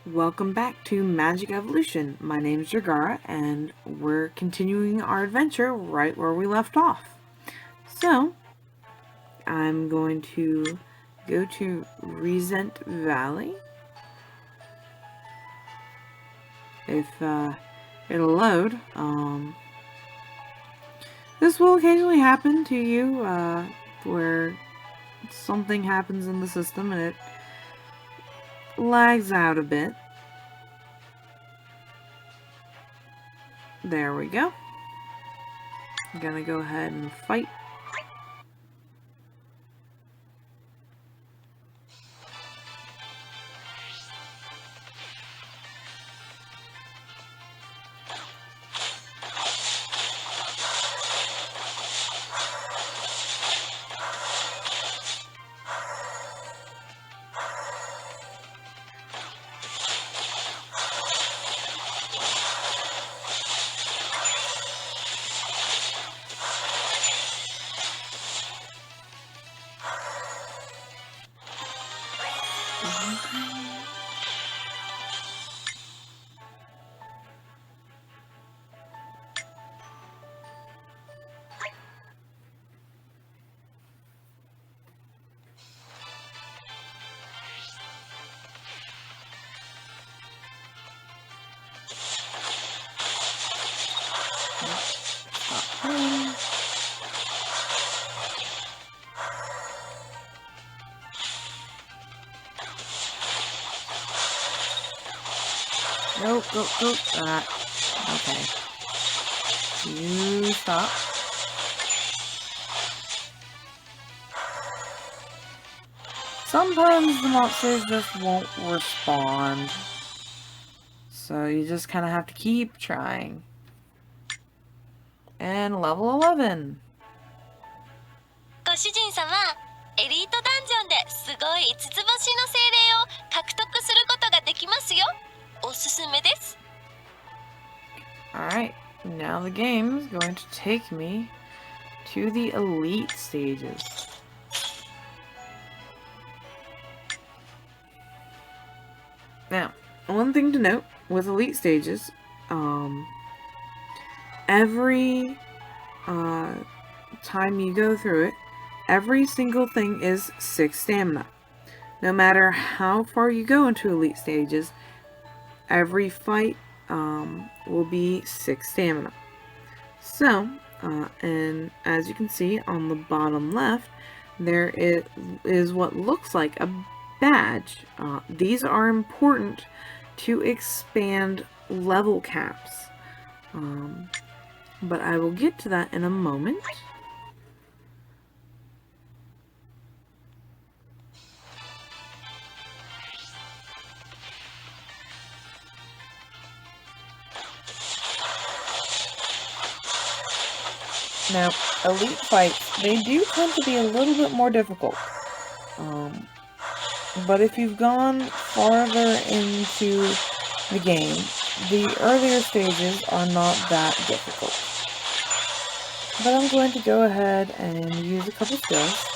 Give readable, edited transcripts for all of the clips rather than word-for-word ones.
Welcome back to Magic Evolution. My name is Dragaura, and we're continuing our adventure right where we left off. So, I'm going to go to Resent Valley. If it'll load. This will occasionally happen to you, where something happens in the system and it lags out a bit. There we go. I'm gonna go ahead and fight. Nope, go. Okay. You stop. Sometimes the monsters just won't respond. So you just kind of have to keep trying. And level 11. ご主人様、エリートダンジョンですごい5つ星の精霊を獲得することができますよ。おすすめです。 Alright, now the game is going to take me to the elite stages. Now, one thing to note with elite stages, every time you go through it, every single thing is 6 stamina. No matter how far you go into elite stages, every fight will be 6 stamina. So, and as you can see on the bottom left, there is what looks like a badge. These are important to expand level caps. But I will get to that in a moment. Now, elite fights, they do tend to be a little bit more difficult. But if you've gone farther into the game, the earlier stages are not that difficult. But I'm going to go ahead and use a couple skills.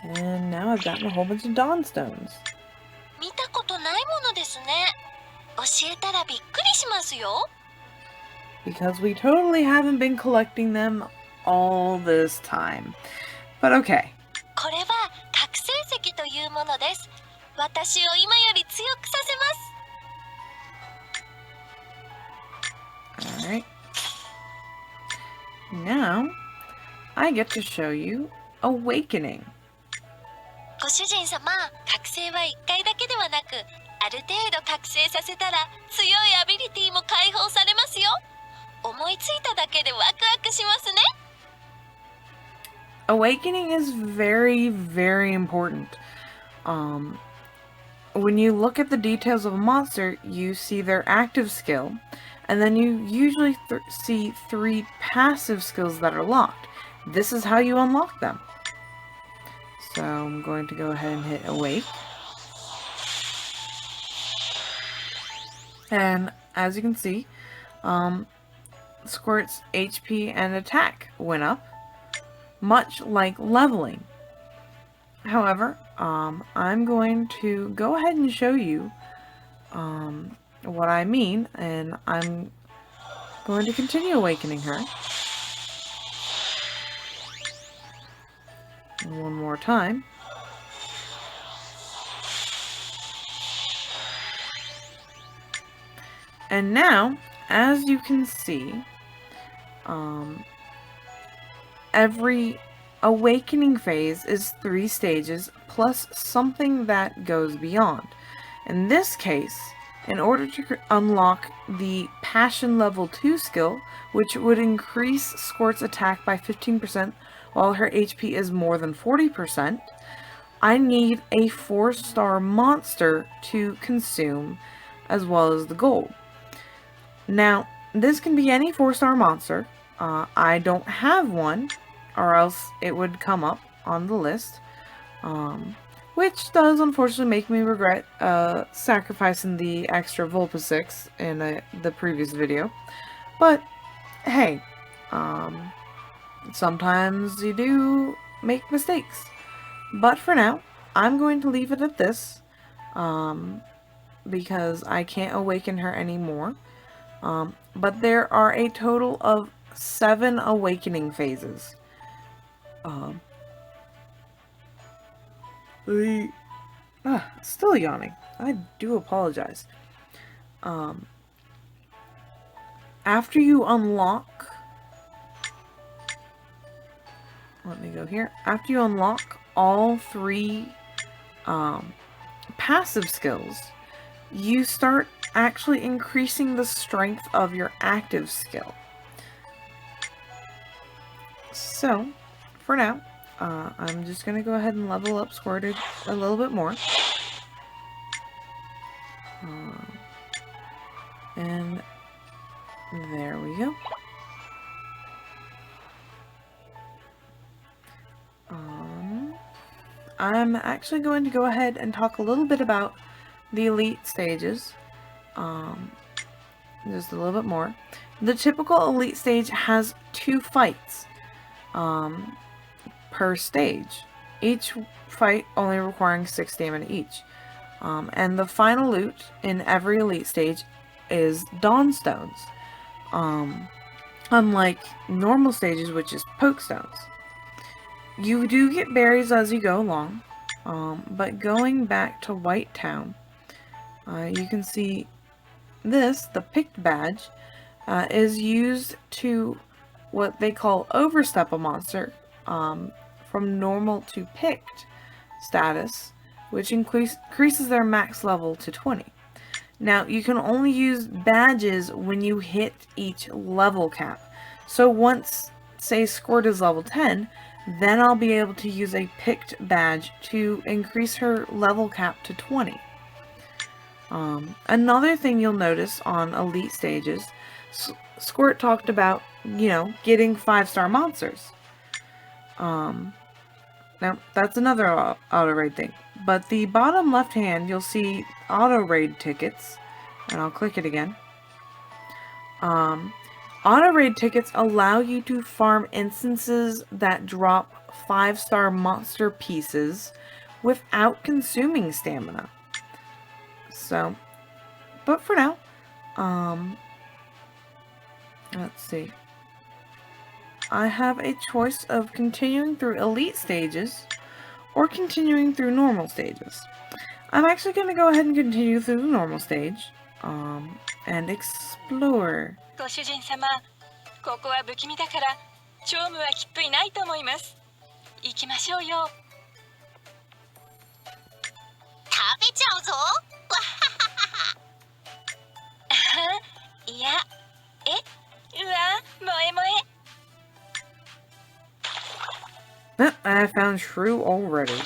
And now I've gotten a whole bunch of Dawn Stones. 見たことないものですね。教えたらびっくりしますよ。 Because we totally haven't been collecting them all this time. But okay. これは覚醒石というものです。私を今より強くさせます。 Alright. Now, I get to show you Awakening. ご主人様、覚醒は1回だけではなく、ある程度覚醒させたら強いアビリティも解放されますよ。思いついただけでワクワクしますね。 Awakening is very, very important. When you look at the details of a monster, you see their active skill, and then you usually see 3 passive skills that are locked. This is how you unlock them. So I'm going to go ahead and hit Awake. And as you can see, Squirt's HP and attack went up, much like leveling. However, I'm going to go ahead and show you what I mean, and I'm going to continue awakening her. One more time. And now, as you can see, every awakening phase is 3 stages plus something that goes beyond. In this case, in order to unlock the Passion Level 2 skill, which would increase Squirt's attack by 15% while her HP is more than 40%, I need a 4-star monster to consume, as well as the gold. Now, this can be any 4-star monster. I don't have one, or else it would come up on the list. Which does unfortunately make me regret sacrificing the extra Vulpix in the previous video. But, hey, sometimes you do make mistakes. But for now, I'm going to leave it at this, because I can't awaken her anymore. But there are a total of 7 awakening phases. Still yawning. I do apologize. After you unlock... Let me go here. After you unlock all 3 passive skills, you start actually increasing the strength of your active skill. So, for now, I'm just going to go ahead and level up Squirted a little bit more. And there we go. I'm actually going to go ahead and talk a little bit about the elite stages. Just a little bit more. The typical elite stage has 2 fights per stage, each fight only requiring 6 stamina each. And the final loot in every elite stage is Dawn Stones, unlike normal stages, which is Poke Stones. You do get berries as you go along, but going back to White Town, you can see this, the picked badge, is used to what they call overstep a monster from normal to picked status, which increases their max level to 20. Now, you can only use badges when you hit each level cap. So once, say, Squirt is level 10, then I'll be able to use a picked badge to increase her level cap to 20. Another thing you'll notice on elite stages, Squirt talked about, getting 5-star monsters. Now, that's another auto raid thing. But the bottom left hand, you'll see auto raid tickets, and I'll click it again. Auto raid tickets allow you to farm instances that drop 5-star monster pieces without consuming stamina. So, but for now, let's see. I have a choice of continuing through elite stages or continuing through normal stages. I'm actually going to go ahead and continue through the normal stage, and explore. ご主人様、ここは不気味だからチョームはきっといないと思います。行きましょうよ。食べちゃうぞ。いや、うわ、萌え萌え。I found Shrew already.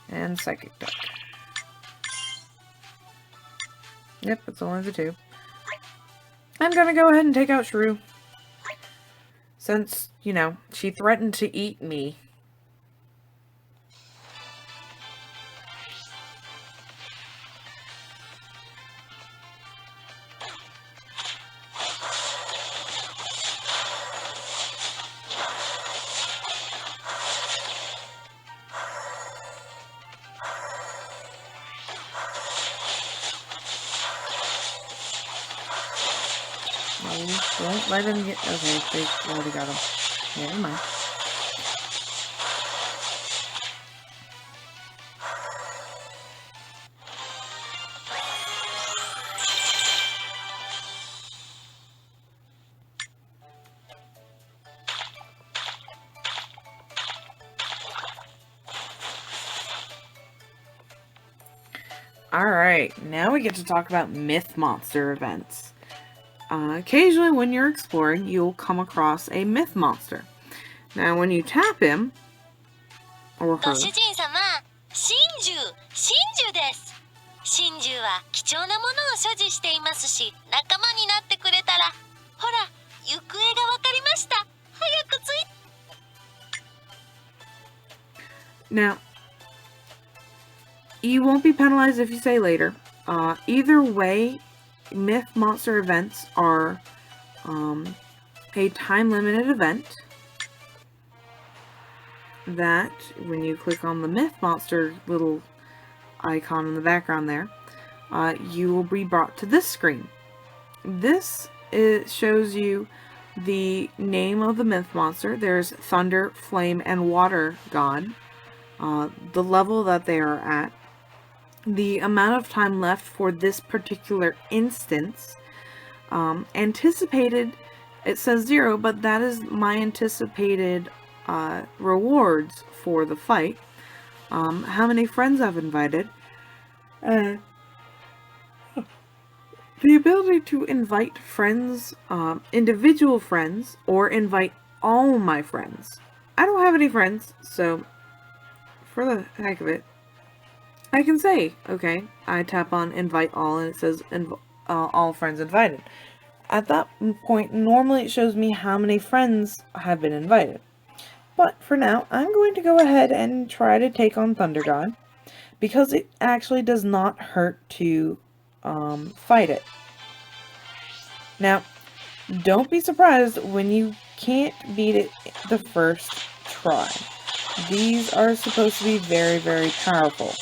And Psychic Duck. Yep, it's only the 2. I'm gonna go ahead and take out Shrew. Since, she threatened to eat me. Don't let him get... Okay, they already got him. Never mind. Alright, now we get to talk about myth monster events. Occasionally when you're exploring, you'll come across a myth monster. Now when you tap him, or ご her, 主人様、真珠です。真珠は貴重なものを所持していますし、仲間になってくれたら、ほら、行方がわかりました。早くつい。Now, you won't be penalized if you say later. Either way, myth monster events are a time-limited event that, when you click on the myth monster little icon in the background there, you will be brought to this screen. This shows you the name of the myth monster. There's Thunder, Flame, and Water God. The level that they are at, the amount of time left for this particular instance, anticipated, it says 0, but that is my anticipated rewards for the fight, how many friends I've invited, the ability to invite friends, individual friends, or invite all my friends. I don't have any friends, so for the heck of it, I can say, okay, I tap on invite all and it says all friends invited. At that point, normally it shows me how many friends have been invited. But for now, I'm going to go ahead and try to take on Thunder God, because it actually does not hurt to fight it. Now, don't be surprised when you can't beat it the first try. These are supposed to be very, very powerful.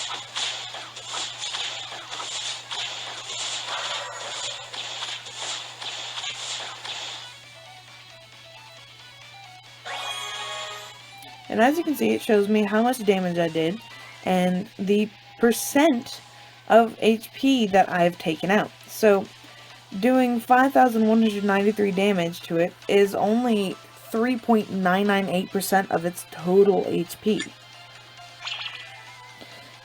And as you can see, it shows me how much damage I did and the percent of HP that I've taken out. So, doing 5,193 damage to it is only 3.998% of its total HP.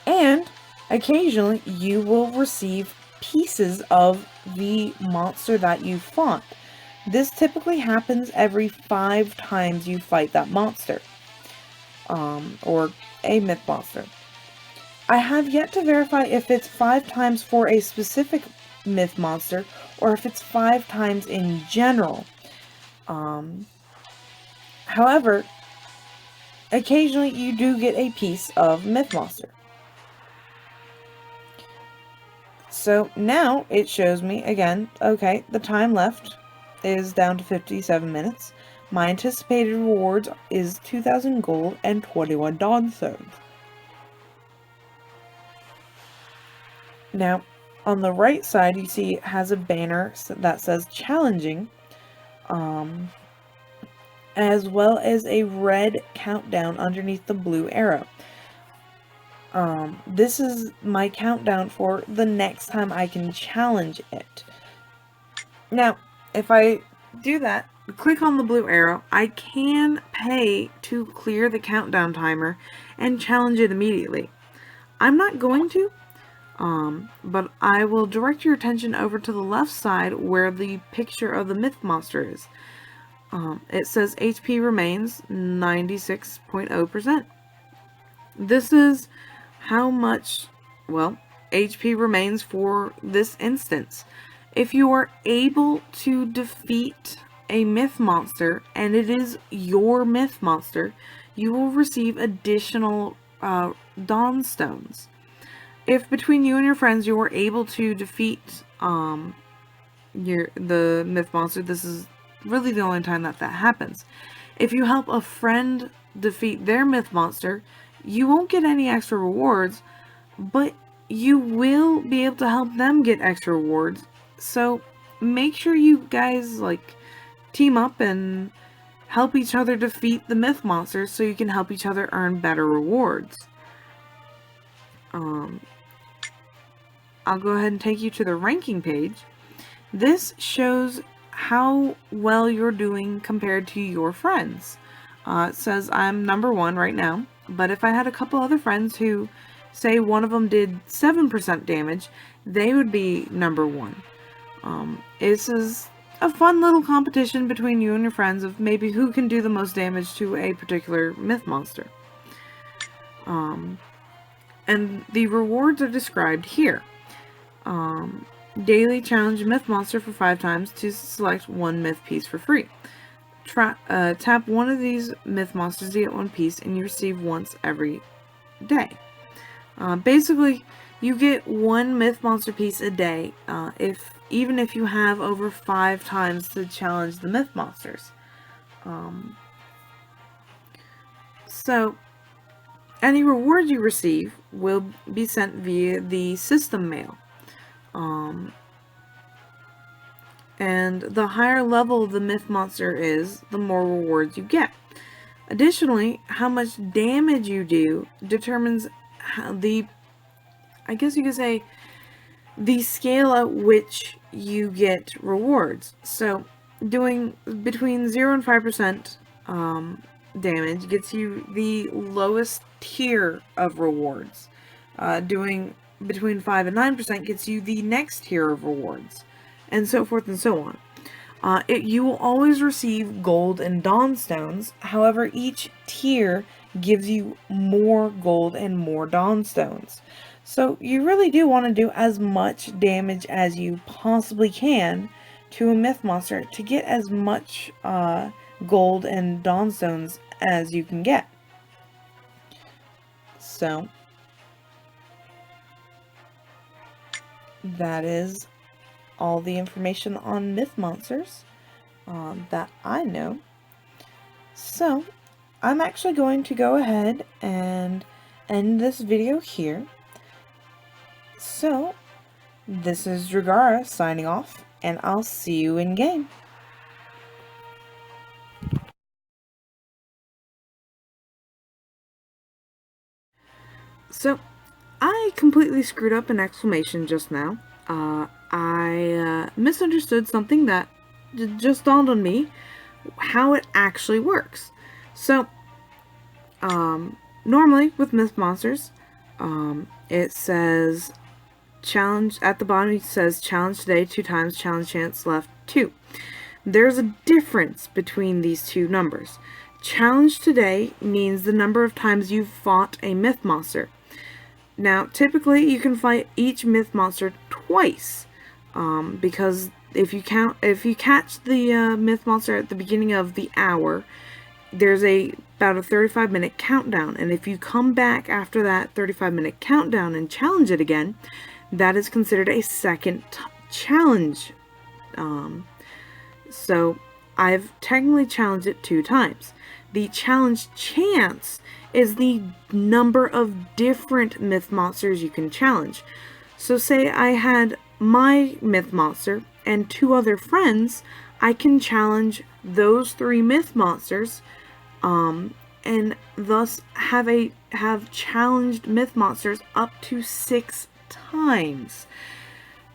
And, occasionally, you will receive pieces of the monster that you fought. This typically happens every 5 times you fight that monster. Or a myth monster. I have yet to verify if it's 5 times for a specific myth monster or if it's 5 times in general. However, occasionally you do get a piece of myth monster. So now it shows me again, okay, the time left is down to 57 minutes. My anticipated rewards is 2,000 gold and 21 dawn stones. Now, on the right side, you see it has a banner that says challenging, as well as a red countdown underneath the blue arrow. This is my countdown for the next time I can challenge it. Now, if I do that, click on the blue arrow, I can pay to clear the countdown timer and challenge it immediately. I'm not going to, but I will direct your attention over to the left side where the picture of the myth monster is. It says HP remains 96.0%. This is how much, well, HP remains for this instance. If you are able to defeat a myth monster, and it is your myth monster, you will receive additional dawn stones. If between you and your friends you are able to defeat the myth monster, this is really the only time that happens. If you help a friend defeat their myth monster, you won't get any extra rewards, but you will be able to help them get extra rewards. So make sure you guys team up and help each other defeat the myth monsters so you can help each other earn better rewards. I'll go ahead and take you to the ranking page. This shows how well you're doing compared to your friends. It says I'm number 1 right now, but if I had a couple other friends who, say one of them did 7% damage, they would be number 1. This is a fun little competition between you and your friends of maybe who can do the most damage to a particular myth monster. And the rewards are described here. Daily challenge myth monster for 5 times to select 1 myth piece for free. Tap one of these myth monsters to get 1 piece, and you receive once every day. Basically, you get 1 myth monster piece a day, even if you have over 5 times to challenge the myth monsters. So, any reward you receive will be sent via the system mail. And the higher level the myth monster is, the more rewards you get. Additionally, how much damage you do determines how I guess you could say, the scale at which you get rewards. So, doing between 0 and 5% damage gets you the lowest tier of rewards. Doing between 5 and 9% gets you the next tier of rewards, and so forth and so on. You will always receive gold and dawn stones. However, each tier gives you more gold and more dawn stones. So you really do want to do as much damage as you possibly can to a myth monster to get as much gold and dawn stones as you can get. So that is all the information on myth monsters that I know. So I'm actually going to go ahead and end this video here. So this is Dragaura signing off, and I'll see you in game. So I completely screwed up an exclamation just now. I misunderstood something that just dawned on me, how it actually works. So, normally with myth monsters, it says challenge, at the bottom it says challenge today 2 times, challenge chance left 2. There's a difference between these two numbers. Challenge today means the number of times you've fought a myth monster. Now, typically you can fight each myth monster twice, because if you catch the myth monster at the beginning of the hour, there's about a 35-minute countdown, and if you come back after that 35-minute countdown and challenge it again, that is considered a second challenge. So I've technically challenged it 2 times. The challenge chance is the number of different myth monsters you can challenge. So say I had my myth monster and 2 other friends, I can challenge those 3 myth monsters, and thus have challenged myth monsters up to 6 times.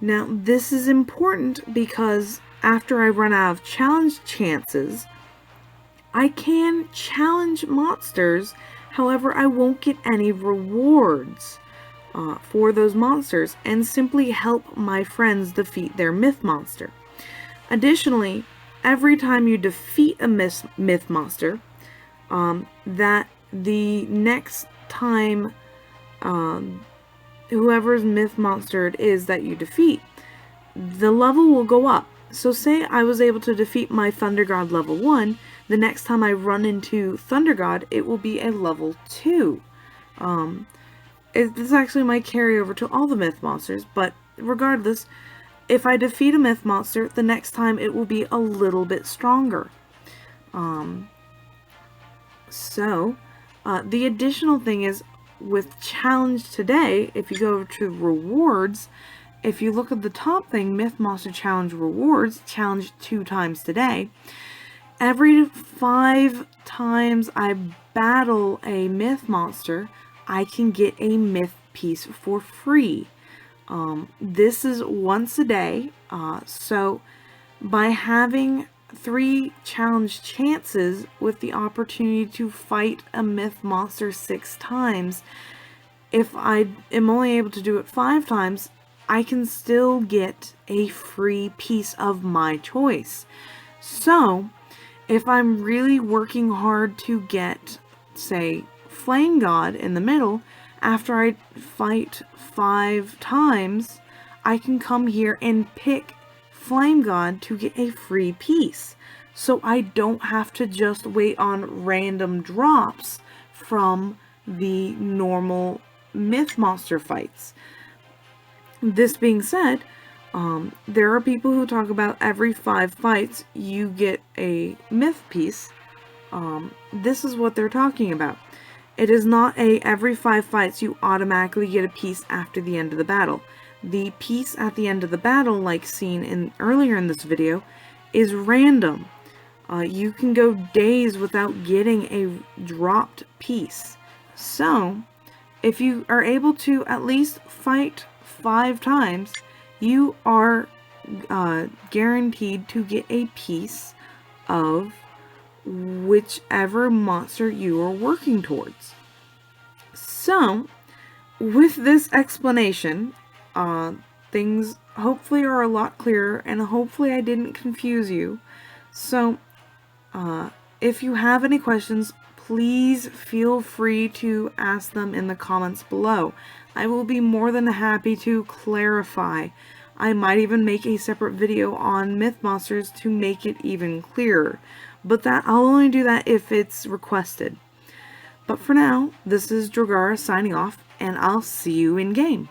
Now this is important because after I run out of challenge chances, I can challenge monsters. However, I won't get any rewards for those monsters, and simply help my friends defeat their myth monster. Additionally, every time you defeat a myth monster, that the next time whoever's myth monster it is that you defeat, the level will go up. So say I was able to defeat my Thunder God level 1, the next time I run into Thunder God, it will be a level 2. This is actually my carryover to all the myth monsters, but regardless, if I defeat a myth monster, the next time it will be a little bit stronger. The additional thing is, with challenge today, if you go to rewards, if you look at the top thing, Myth Monster Challenge rewards, challenge 2 times today. Every 5 times I battle a myth monster, I can get a myth piece for free. This is once a day, so by having 3 challenge chances with the opportunity to fight a myth monster 6 times, if I am only able to do it 5 times, I can still get a free piece of my choice. So, if I'm really working hard to get, say, Flame God in the middle, after I fight 5 times, I can come here and pick Flame God to get a free piece. So I don't have to just wait on random drops from the normal myth monster fights. This being said, there are people who talk about every 5 fights you get a myth piece. This is what they're talking about. It is not a every 5 fights you automatically get a piece after the end of the battle. The piece at the end of the battle, like seen earlier in this video, is random. You can go days without getting a dropped piece. So, if you are able to at least fight 5 times, you are guaranteed to get a piece of whichever monster you are working towards. So, with this explanation, things hopefully are a lot clearer, and hopefully I didn't confuse you. So, if you have any questions, please feel free to ask them in the comments below. I will be more than happy to clarify. I might even make a separate video on myth monsters to make it even clearer. But I'll only do that if it's requested. But for now, this is Dragaura signing off, and I'll see you in game.